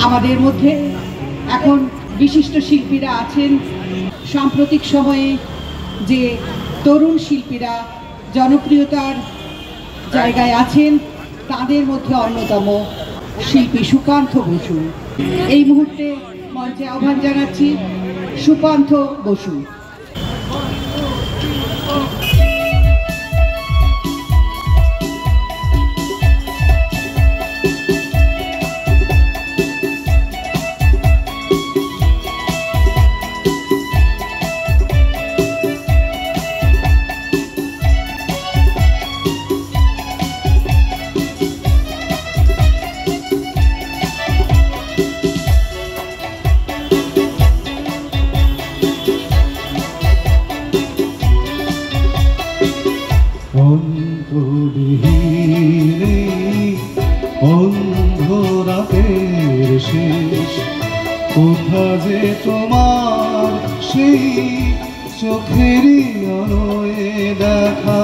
আমাদের মধ্যে এখন বিশিষ্ট শিল্পীরা আছেন। সাম্প্রতিক সময়ে যে তরুণ শিল্পীরা জনপ্রিয়তার জায়গায় আছেন তাদের মধ্যে অন্যতম শিল্পী সুকান্ত বসু। এই মুহূর্তে মঞ্চে আহ্বান জানাচ্ছি সুকান্ত বসু। অন্ধরাতের শেষ কোথা যে তোমার সেই চোখেরই আলোয় দেখা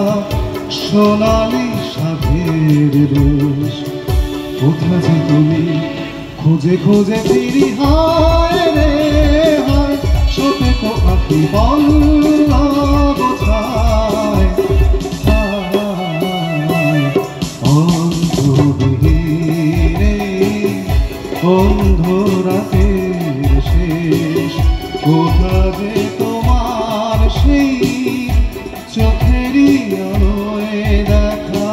সোনালি সাধের দেশ। কোথা যে তুমি খুঁজে খুঁজে ফিরি, হায় রে হায় সতে তো আঁকি পল্লব ছায়। অন্ধরাতের শেষ কোথা যে তোমার সেই চোখেরই আলোয় দেখা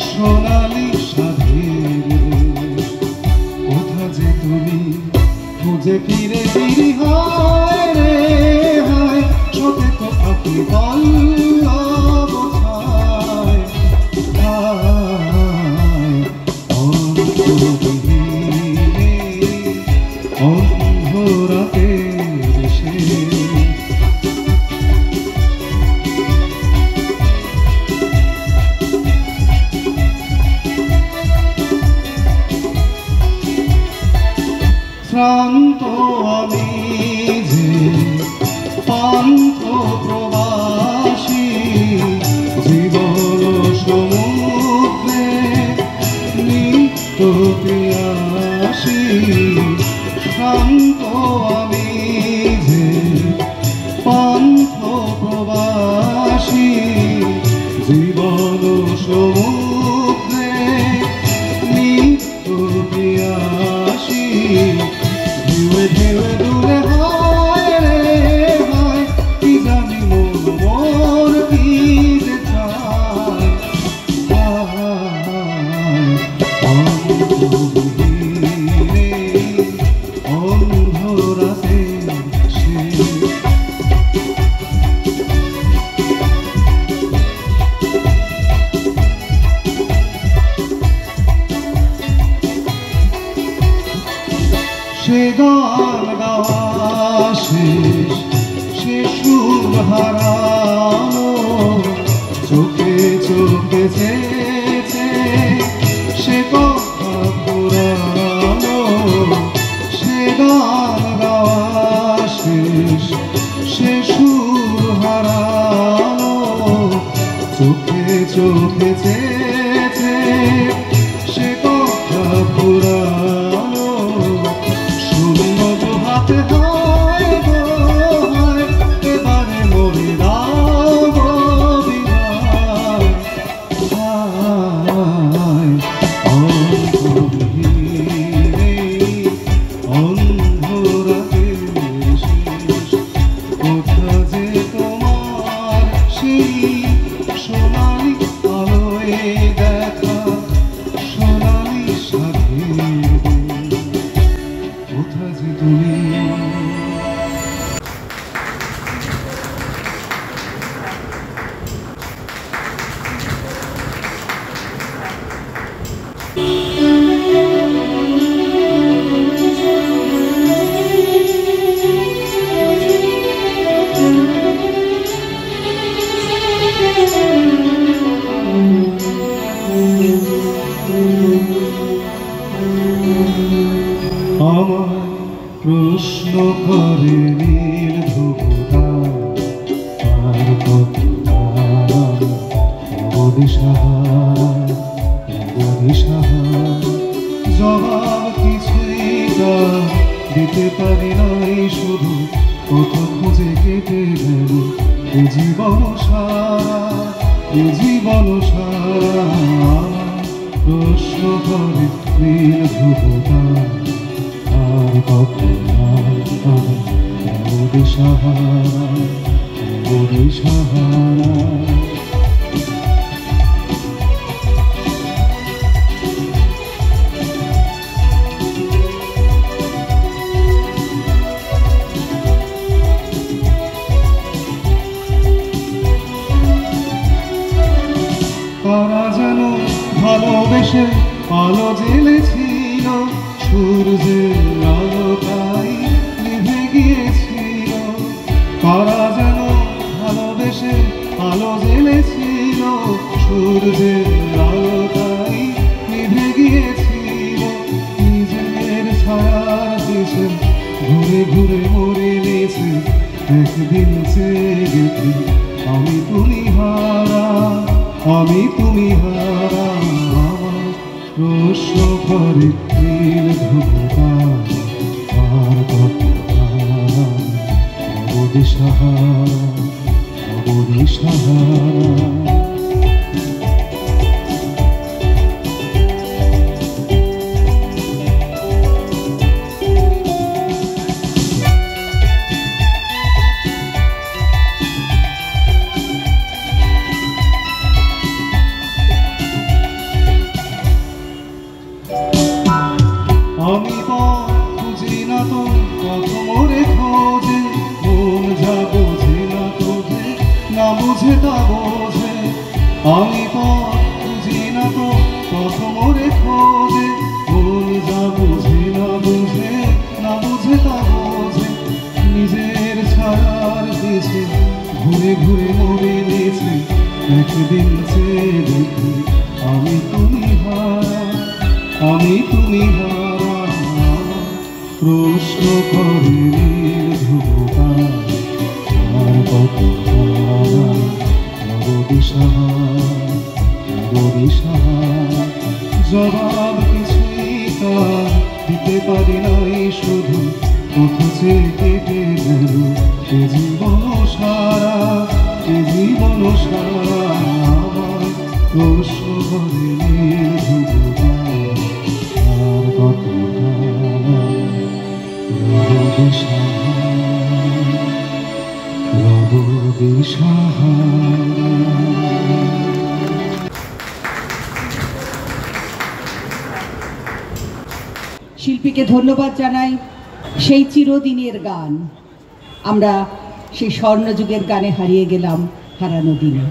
সোনালি সাধের দেশ। কোথা যে তুমি খুঁজে ফিরে ফিরি, হায় রে হায় সতে তো আঁকি পল্লব ছায়। অন্ধরাতের শেষ শ্রান্ত আমি যে পান্থ প্রবাসী, জীবন সমুদ্রে নিত্য পিয়াসী। শ্রান্ত আমি যে পান্থ প্রবাসী, জীবন সমুদ্রে নিত্য পিয়াসী। ঢেউয়ে ঢেউয়ে দূরে হয় রে হয়, কি জানি মন মোর কি যে চায়। অন্ধরাতের শেষ সে গান গাওয়া শেষ, সে সুর হারানো চোখে চোখে চেয়েছে সে কথা পুরানো। সে গান গাওয়া শেষ, সে সুর হারানো চোখে চোখে চেয়েছে সে কথা পুরানো। শূন্য হাতে হয় গো হয়, এবারে মরে দাও গো বিদায়। অন্ধরাতের শেষ কোথা যে তোমার সেই সোনালি আলোয় পথ খুঁজে কেটে গেল এ জীবন সারা, এ জীবন সারা। প্রশ্ন করে নীল ধ্রুবতা, আর কত সাহারা, সাহারা। তারা যেন ভালোবেসে আলো জ্বেলেছিল, সূর্যের আলোটাই নিভে গিয়েছিল। তারা যেন ভালোবেসে আলো জ্বেলেছিল, সূর্যের আলোটাই নিভে গিয়েছিল। নিজের ছায়ার দেশে ঘুরে ঘুরে মরে গেছে, একদিন চেয়ে দেখি আমি তুমি হারা, আমি তুমি হারা। প্রশ্ন করে নীল ধ্রুবতা, আর কত সাহারা, সাহারা। আমি বুঝি না তো কত মোরে খোঁজে, মন যা বোঝে না তোঝে, না বুঝে তা বোঝে। আমি বুঝি না তো কত মোরে খোঁজে, মন যা বোঝে না বুঝে, না বুঝে তা বোঝে। নিজের ছায়ার দেশে ঘুরে ঘুরে মরে গেছে, একদিন চেয়ে দেখি আমি তুমি হারা, আমি তুমি হারা। প্রশ্ন করে নীল ধ্রুবতা, আর কত জবাব কিছুই তার দিতে পারি নাই, শুধু পথে কেটে গেল এ জীবন সারা, এ জীবন সারা। আমার প্রশ্ন করে নীল ধ্রুবতা, আর কত শিল্পীকে ধন্যবাদ জানাই। সেই চিরদিনের গান, আমরা সেই স্বর্ণযুগের গানে হারিয়ে গেলাম হারানো দিনে।